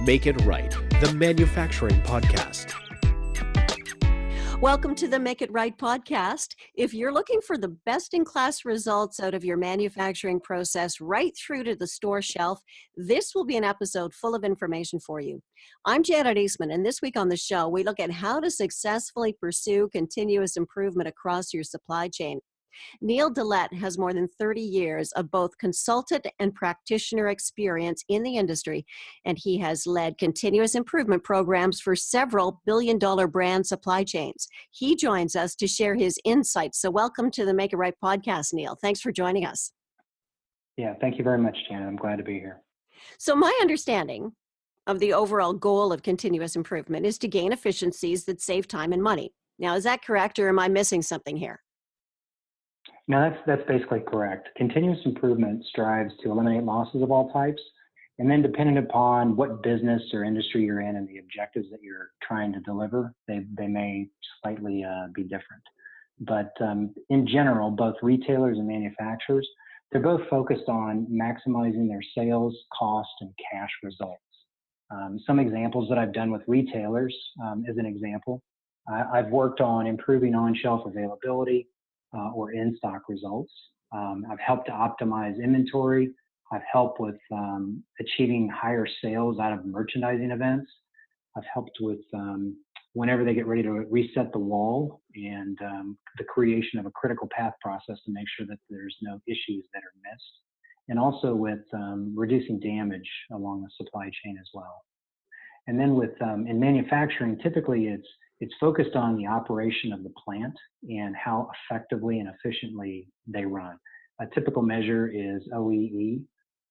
Make It Right, the manufacturing podcast. Welcome to the Make It Right podcast. If you're looking for the best-in-class results out of your manufacturing process right through to the store shelf, this will be an episode full of information for you. I'm Janet Eastman, and this week on the show, we look at how to successfully pursue continuous improvement across your supply chain. Neal Dellett has more than 30 years of both consultant and practitioner experience in the industry, and he has led continuous improvement programs for several billion-dollar brand supply chains. He joins us to share his insights. So welcome to the Make It Right podcast, Neal. Thanks for joining us. Yeah, thank you very much, Janet. I'm glad to be here. So my understanding of the overall goal of continuous improvement is to gain efficiencies that save time and money. Now, is that correct, or am I missing something here? No, that's basically correct. Continuous improvement strives to eliminate losses of all types, and then depending upon what business or industry you're in and the objectives that you're trying to deliver, they may slightly be different. But in general, both retailers and manufacturers, they're both focused on maximizing their sales, cost, and cash results. Some examples that I've done with retailers, as an example, I've worked on improving on-shelf availability, or in-stock results. I've helped to optimize inventory. I've helped with achieving higher sales out of merchandising events. I've helped with whenever they get ready to reset the wall and the creation of a critical path process to make sure that there's no issues that are missed. And also with reducing damage along the supply chain as well. And then with in manufacturing, typically it's focused on the operation of the plant and how effectively and efficiently they run. A typical measure is OEE,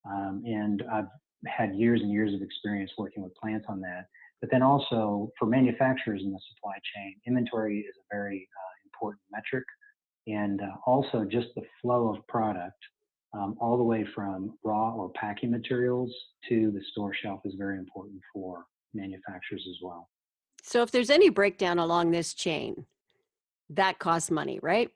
and I've had years and years of experience working with plants on that. But then also for manufacturers in the supply chain, inventory is a very important metric, and also just the flow of product all the way from raw or packing materials to the store shelf is very important for manufacturers as well. So if there's any breakdown along this chain, that costs money, right?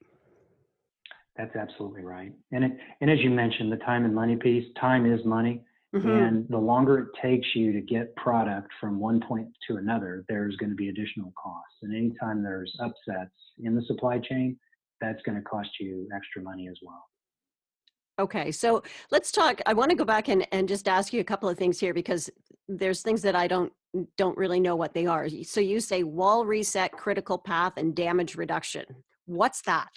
That's absolutely right. And as you mentioned, the time and money piece, time is money. Mm-hmm. And the longer it takes you to get product from one point to another, there's going to be additional costs. And anytime there's upsets in the supply chain, that's going to cost you extra money as well. Okay, so let's talk. I want to go back and just ask you a couple of things here because there's things that I don't really know what they are. So you say wall reset, critical path, and damage reduction. What's that?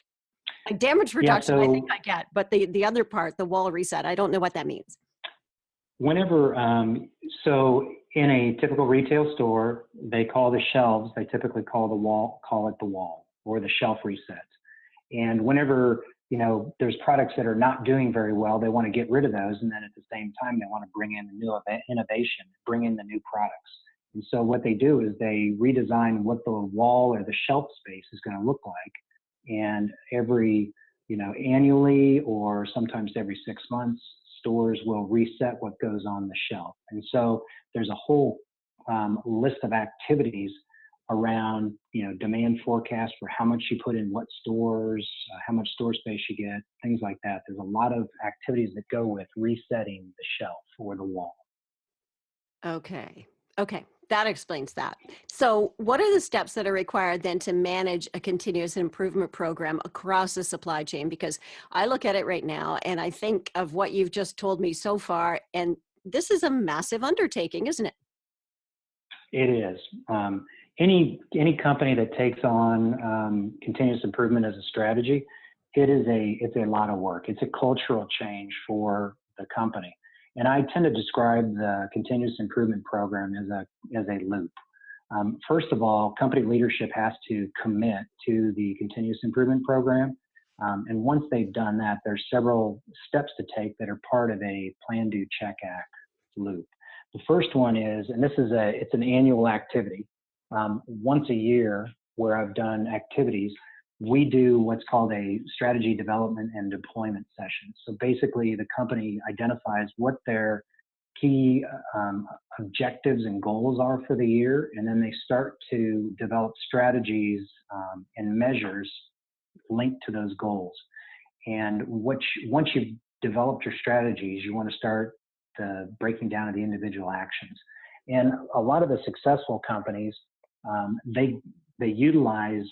Like damage reduction, I think I get, but the other part, the wall reset, I don't know what that means. Whenever, so in a typical retail store, they call the shelves, they typically call it the wall or the shelf reset. And whenever there's products that are not doing very well, they want to get rid of those. And then at the same time, they want to bring in the new innovation, bring in the new products. And so what they do is they redesign what the wall or the shelf space is going to look like. And every, annually or sometimes every 6 months, stores will reset what goes on the shelf. And so there's a whole list of activities around, demand forecast for how much you put in what stores, how much store space you get, things like that. There's a lot of activities that go with resetting the shelf or the wall. Okay. That explains that. So what are the steps that are required then to manage a continuous improvement program across the supply chain? Because I look at it right now and I think of what you've just told me so far, and this is a massive undertaking, isn't it? It is. Any company that takes on continuous improvement as a strategy, it's a lot of work. It's a cultural change for the company. And I tend to describe the continuous improvement program as a loop. First of all, company leadership has to commit to the continuous improvement program. And once they've done that, there's several steps to take that are part of a plan, do, check, act loop. The first one is, and it's an annual activity. Once a year where I've done activities, we do what's called a strategy development and deployment session. So basically the company identifies what their key objectives and goals are for the year, and then they start to develop strategies and measures linked to those goals. And once you've developed your strategies, you want to start breaking down of the individual actions. And a lot of the successful companies, they utilize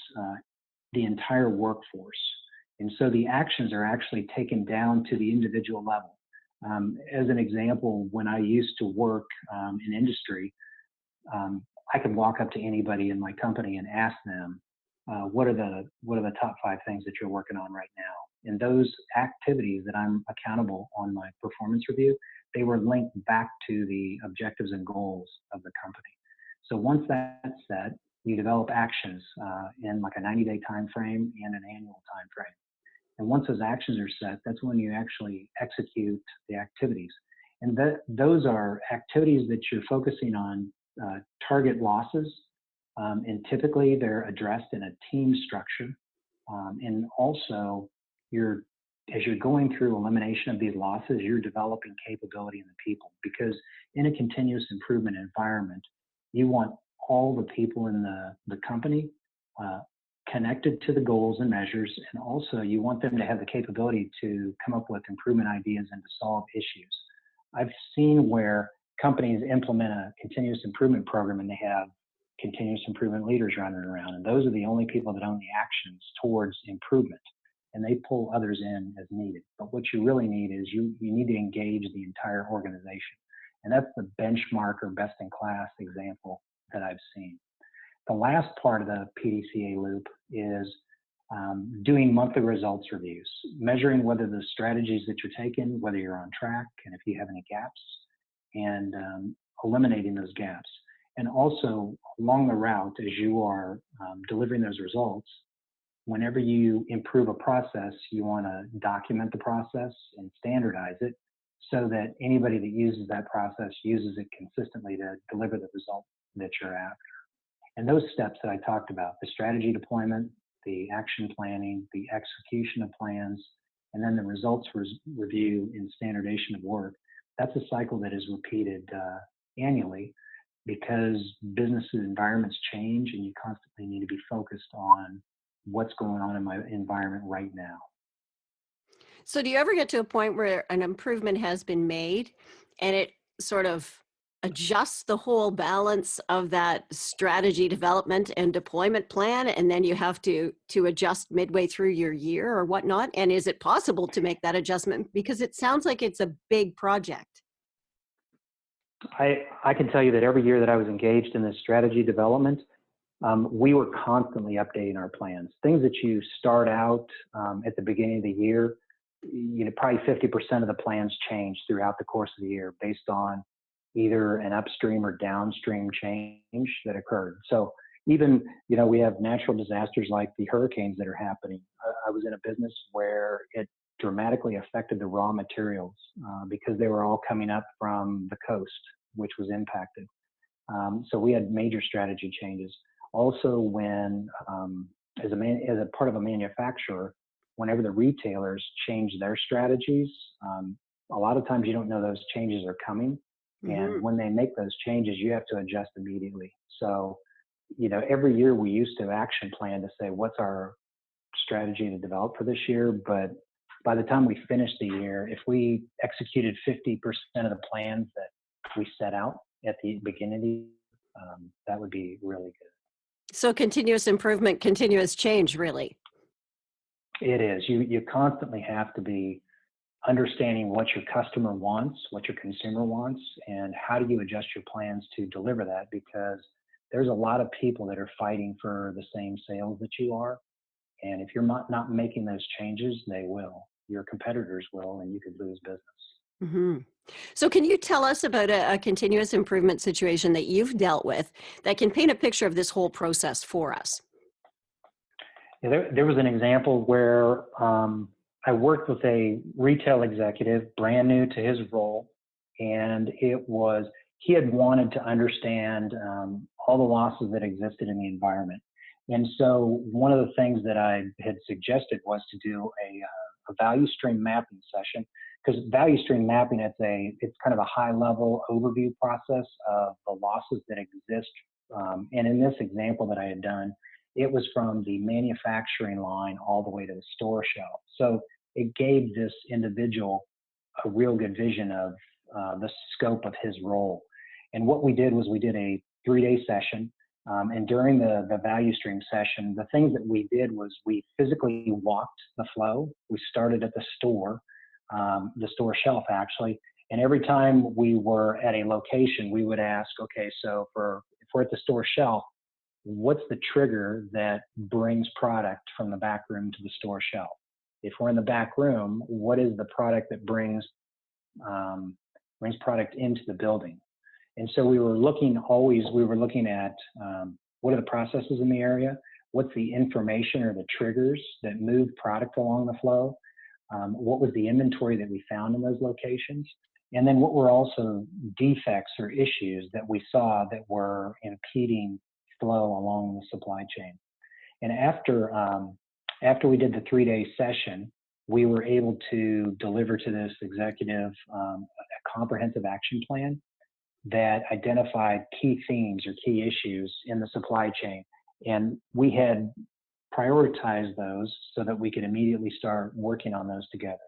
the entire workforce. And so the actions are actually taken down to the individual level. As an example, when I used to work in industry, I could walk up to anybody in my company and ask them, what are the top 5 things that you're working on right now? And those activities that I'm accountable on my performance review, they were linked back to the objectives and goals of the company. So once that's set, you develop actions in like a 90-day time frame and an annual time frame. And once those actions are set, that's when you actually execute the activities. And those are activities that you're focusing on target losses, and typically they're addressed in a team structure. And also, as you're going through elimination of these losses, you're developing capability in the people, because in a continuous improvement environment, you want all the people in the company connected to the goals and measures, and also you want them to have the capability to come up with improvement ideas and to solve issues. I've seen where companies implement a continuous improvement program and they have continuous improvement leaders running around, and those are the only people that own the actions towards improvement, and they pull others in as needed. But what you really need is you need to engage the entire organization, and that's the benchmark or best in class example that I've seen. The last part of the PDCA loop is doing monthly results reviews, measuring whether the strategies that you're taking, whether you're on track, and if you have any gaps, and eliminating those gaps. And also along the route, as you are delivering those results, whenever you improve a process, you want to document the process and standardize it so that anybody that uses that process uses it consistently to deliver the result that you're after. And those steps that I talked about, the strategy deployment, the action planning, the execution of plans, and then the results review and standardization of work, that's a cycle that is repeated annually, because business environments change and you constantly need to be focused on what's going on in my environment right now. So, do you ever get to a point where an improvement has been made and it sort of adjusts the whole balance of that strategy development and deployment plan, and then you have to adjust midway through your year or whatnot? And is it possible to make that adjustment? Because it sounds like it's a big project. I can tell you that every year that I was engaged in this strategy development, we were constantly updating our plans. Things that you start out at the beginning of the year, probably 50% of the plans change throughout the course of the year based on either an upstream or downstream change that occurred. So even, we have natural disasters like the hurricanes that are happening. I was in a business where it dramatically affected the raw materials because they were all coming up from the coast, which was impacted. So we had major strategy changes. Also, when as a part of a manufacturer, whenever the retailers change their strategies, a lot of times you don't know those changes are coming. Mm-hmm. And when they make those changes, you have to adjust immediately. So, every year we used to action plan to say, what's our strategy to develop for this year? But by the time we finished the year, if we executed 50% of the plans that we set out at the beginning of the year, that would be really good. So continuous improvement, continuous change, really. It is. You constantly have to be understanding what your customer wants, what your consumer wants, and how do you adjust your plans to deliver that, because there's a lot of people that are fighting for the same sales that you are. And if you're not making those changes, they will. Your competitors will, and you could lose business. Mm-hmm. So can you tell us about a continuous improvement situation that you've dealt with that can paint a picture of this whole process for us? Yeah, there was an example where I worked with a retail executive, brand new to his role, and he had wanted to understand all the losses that existed in the environment. And so one of the things that I had suggested was to do a value stream mapping session, because value stream mapping, it's kind of a high level overview process of the losses that exist. And in this example that I had done, it was from the manufacturing line all the way to the store shelf. So it gave this individual a real good vision of the scope of his role. And what we did was we did a 3-day session. And during the value stream session, the things that we did was we physically walked the flow. We started at the store shelf actually. And every time we were at a location, we would ask, okay, so if we're at the store shelf, what's the trigger that brings product from the back room to the store shelf? If we're in the back room, what is the product that brings product into the building? And so we were looking at what are the processes in the area? What's the information or the triggers that move product along the flow? What was the inventory that we found in those locations? And then what were also defects or issues that we saw that were impeding flow along the supply chain? And after we did the 3-day session, we were able to deliver to this executive a comprehensive action plan that identified key themes or key issues in the supply chain. And we had prioritized those so that we could immediately start working on those together.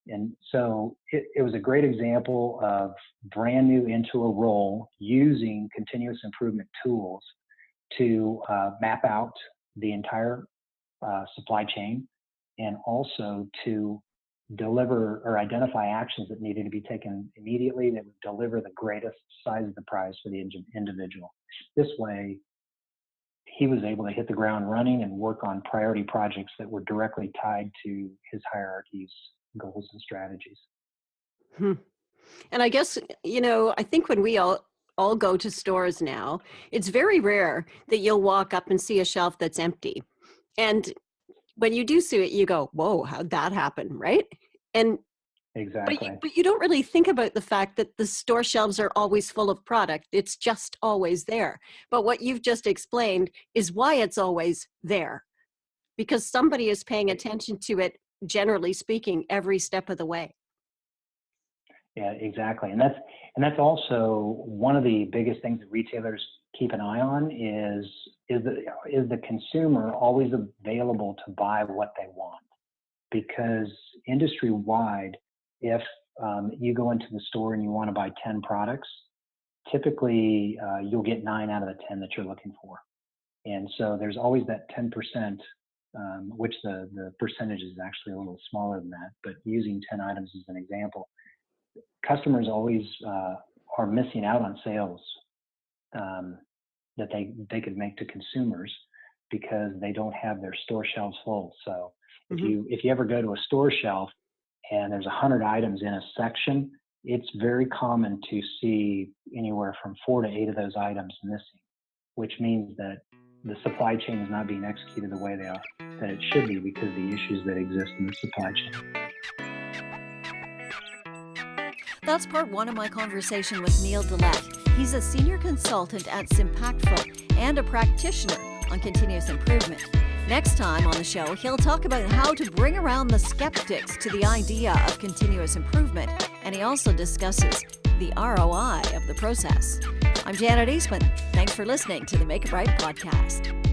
And so it was a great example of brand new into a role using continuous improvement tools to map out the entire supply chain, and also to deliver or identify actions that needed to be taken immediately that would deliver the greatest size of the prize for the individual. This way, he was able to hit the ground running and work on priority projects that were directly tied to his hierarchy's goals and strategies. And I guess, I think when we all go to stores now, it's very rare that you'll walk up and see a shelf that's empty. And when you do see it, you go, whoa, how'd that happen, right? And Exactly. But you don't really think about the fact that the store shelves are always full of product. It's just always there. But what you've just explained is why it's always there, because somebody is paying attention to it, generally speaking, every step of the way. Yeah, exactly. And that's also one of the biggest things that retailers keep an eye on is the consumer always available to buy what they want? Because industry-wide, if you go into the store and you want to buy 10 products, typically you'll get 9 out of the 10 that you're looking for. And so there's always that 10%, which the percentage is actually a little smaller than that, but using 10 items as an example, customers always are missing out on sales that they could make to consumers because they don't have their store shelves full. So if you ever go to a store shelf and there's 100 items in a section, it's very common to see anywhere from 4 to 8 of those items missing, which means that the supply chain is not being executed the way that it should be because of the issues that exist in the supply chain. That's part 1 of my conversation with Neal Dellett. He's a senior consultant at Impactful and a practitioner on continuous improvement. Next time on the show, he'll talk about how to bring around the skeptics to the idea of continuous improvement, and he also discusses the ROI of the process. I'm Janet Eastman. Thanks for listening to the Make It Right podcast.